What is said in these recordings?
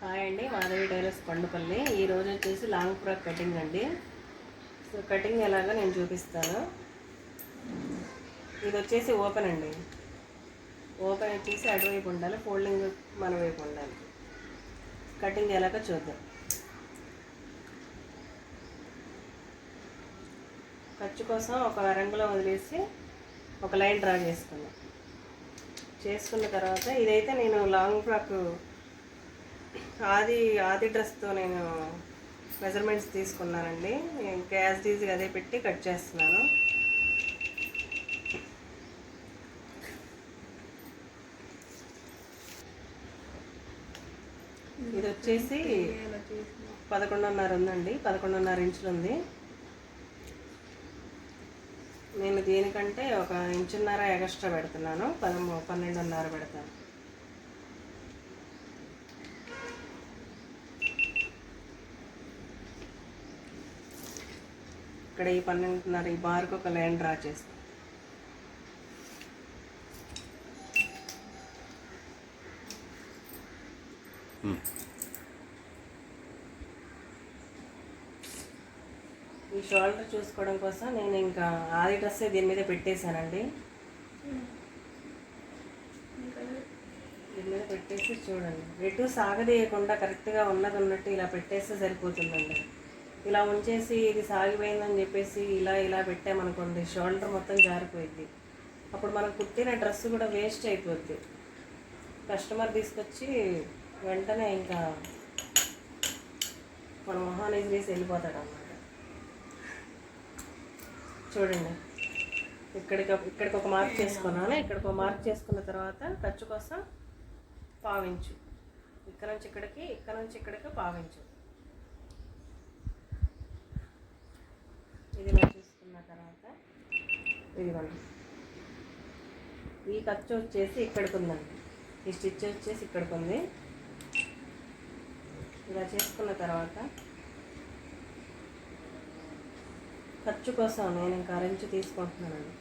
Hi అండి, Madhavi tailors Kondapalli. ఈరోజు వచ్చేసి లాంగ్ ఫ్రాక్ కటింగ్ అండి. సో కటింగ్ ఎలాగో నేను చూపిస్తాను. ఇది వచ్చేసి ఓపెన్ అండి. ఓపెన్ వచ్చేసి అటువైపు ఉండాలి, ఫోల్డింగ్ మన వైపు ఉండాలి. కటింగ్ ఎలాగో చూద్దాం. ఖర్చు కోసం ఒక రంగులో వదిలేసి ఒక లైన్ డ్రా చేసుకున్న తర్వాత ఇదైతే నేను లాంగ్ ఫ్రాక్ ఆది డ్రెస్తో నేను మెజర్మెంట్స్ తీసుకున్నానండి. ఇంకా యాజ్ ఈజీగా అదే పెట్టి కట్ చేస్తున్నాను. ఇది వచ్చేసి 11.5 ఉందండి, 11.5 ఇంచులు ఉంది. నేను దీనికంటే 1.5 ఇంచు ఎక్స్ట్రా పెడుతున్నాను, 12.5 పెడతాను. ఇక్కడ ఈ 12.5 ఈ బార్కు ఒక లైన్ డ్రా చేస్తాను. ఈ షోల్డర్ చూసుకోవడం కోసం నేను ఇంకా ఆది డ్రెస్సే దీని మీద పెట్టేశానండి. దీని మీద పెట్టేసి చూడండి, ఎటు సాగదీయకుండా కరెక్ట్గా ఉన్నట్టు ఇలా పెట్టేస్తే సరిపోతుందండి. ఇలా ఉంచేసి ఇది సాగిపోయిందని చెప్పేసి ఇలా పెట్టామనుకోండి, షోల్డర్ మొత్తం జారిపోయింది. అప్పుడు మనం కుట్టిన డ్రెస్ కూడా వేస్ట్ అయిపోద్ది. కస్టమర్ తీసుకొచ్చి వెంటనే ఇంకా మన మొహాన్ని వేసి వెళ్ళిపోతాడు అన్నమాట. చూడండి, ఇక్కడికి ఒక మార్క్ చేసుకున్నాను. ఇక్కడికి ఒక మార్క్ చేసుకున్న తర్వాత ఖర్చు కోసం 1/4 ఇంచు, ఇక్కడ నుంచి ఇక్కడికి 1/4 ఇంచు. ఇది చూసుకున్న తర్వాత ఇదిగోండి, ఈ ఖర్చు వచ్చేసి ఇక్కడికి ఉందండి, ఈ స్టిచ్ వచ్చేసి ఇక్కడికి ఉంది. ఇలా చేసుకున్న తర్వాత ఖర్చు కోసం నేను ఇంకా 1/2 ఇంచు తీసుకుంటున్నానండి.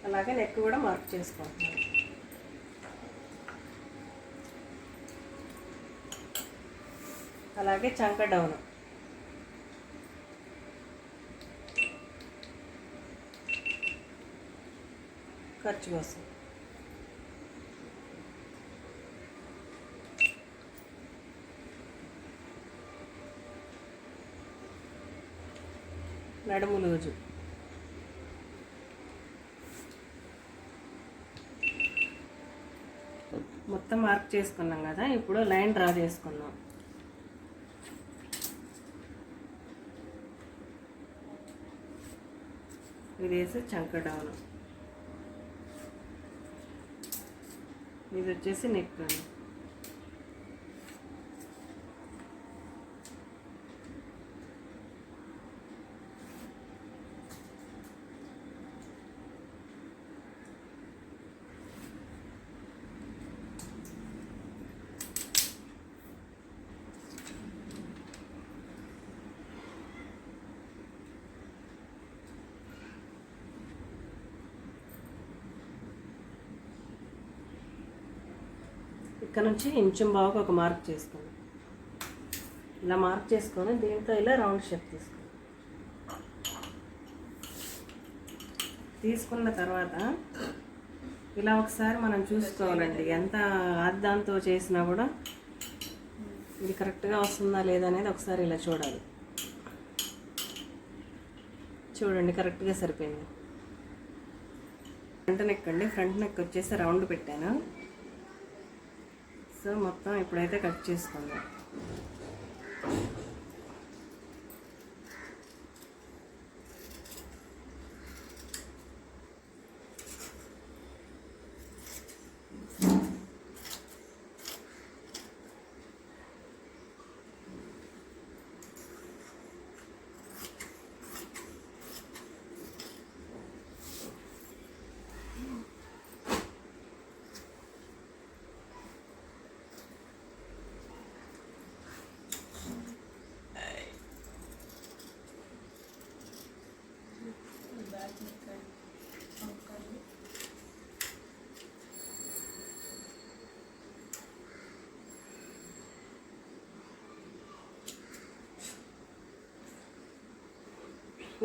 అలాగే నెక్ కూడా మార్క్ చేసుకుంటున్నాను. అలాగే చంక డౌన్, ఖర్చు కోసం. నడుము లూజు, మొత్తం మార్క్ చేసుకున్నాం కదా. ఇప్పుడు లైన్ డ్రా చేసుకున్నాం. ఇది వేసి చంక డౌన్, ఇది వచ్చేసి నెక్. ఇక్కడ నుంచి ఇంచు బాగా ఒక మార్క్ చేసుకోండి. ఇలా మార్క్ చేసుకొని దీంతో ఇలా రౌండ్ షేప్ తీసుకున్న తర్వాత ఇలా ఒకసారి మనం చూసుకోవాలండి. ఎంత అద్దంతో చేసినా కూడా ఇది కరెక్ట్గా వస్తుందా లేదా అనేది ఒకసారి ఇలా చూడాలి. చూడండి, కరెక్ట్గా సరిపోయింది. ఫ్రంట్ నెక్ అండి, ఫ్రంట్ నెక్ వచ్చేసి రౌండ్ పెట్టాను. సో మొత్తం ఇప్పుడైతే కట్ చేసుకుందాం.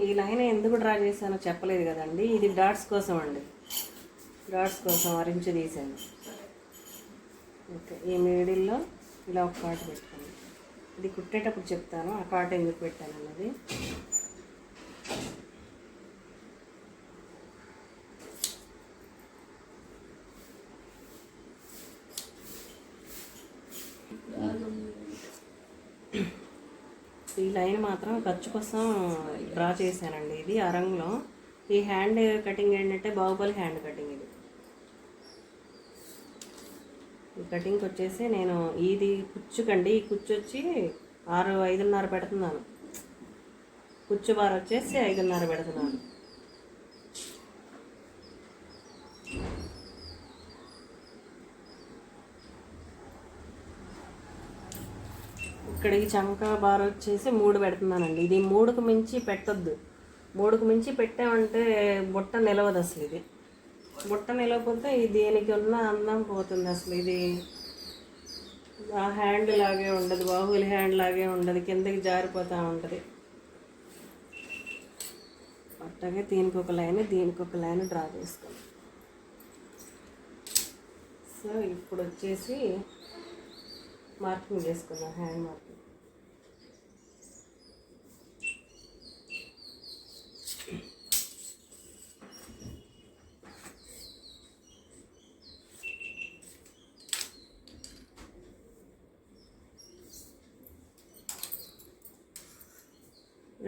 ఈ లైన్ ఎందుకు డ్రా చేశానో చెప్పలేదు కదండి. ఇది డాట్స్ కోసం అండి, డాట్స్ కోసం అరించి తీసాను. ఓకే, ఈ మిడిల్లో ఇలా ఒక కాటు పెట్టుకోండి. ఇది కుట్టేటప్పుడు చెప్తాను ఆ కాటు ఎందుకు పెట్టాను అన్నది. ఈ లైన్ మాత్రం ఖర్చు కోసం డ్రా చేశానండి. ఇది ఆ రంగులో. ఈ హ్యాండ్ కటింగ్ ఏంటంటే బాహుబలి హ్యాండ్ కటింగ్. ఇది ఈ కటింగ్కి వచ్చేసి నేను ఇది కుచ్చుకండి, ఈ కుచ్చు వచ్చి 5:30 పెడుతున్నాను. కుచ్చు బార్ వచ్చేసి 5:30 పెడుతున్నాను. ఇక్కడ ఈ చంక బార్ వచ్చేసి 3 పెడుతున్నానండి. ఇది 3కు మించి పెట్టొద్దు. 3కు మించి పెట్టామంటే బుట్ట నిలవదు అసలు. ఇది బుట్ట నిలవకపోతే దీనికి ఉన్న అందం పోతుంది అసలు. ఇది ఆ హ్యాండ్ లాగే ఉండదు, బాహుబలి హ్యాండ్ లాగే ఉండదు, కిందకి జారిపోతూ ఉంటుంది. అట్లాగే దీనికి ఒక లైన్, దీనికి ఒక లైన్ డ్రా చేసుకోండి. సో ఇప్పుడు వచ్చేసి మార్కింగ్ చేసుకుందాం, hand marking.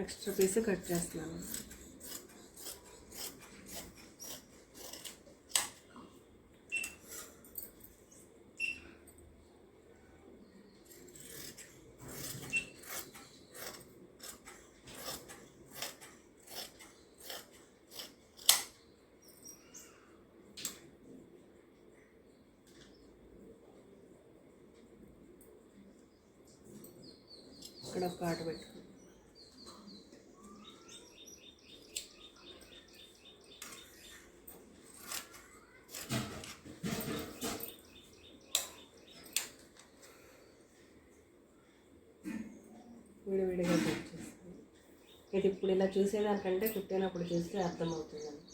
Extra piece cut చేస్తున్నాను. ఇక్కడ ఒక కాటు పెట్టుకో. విడివిడిగా కట్ చేస్తాను. ఇది ఇప్పుడు ఇలా చూసేదానికంటే కుట్టినప్పుడు చూస్తే అర్థమవుతుందండి.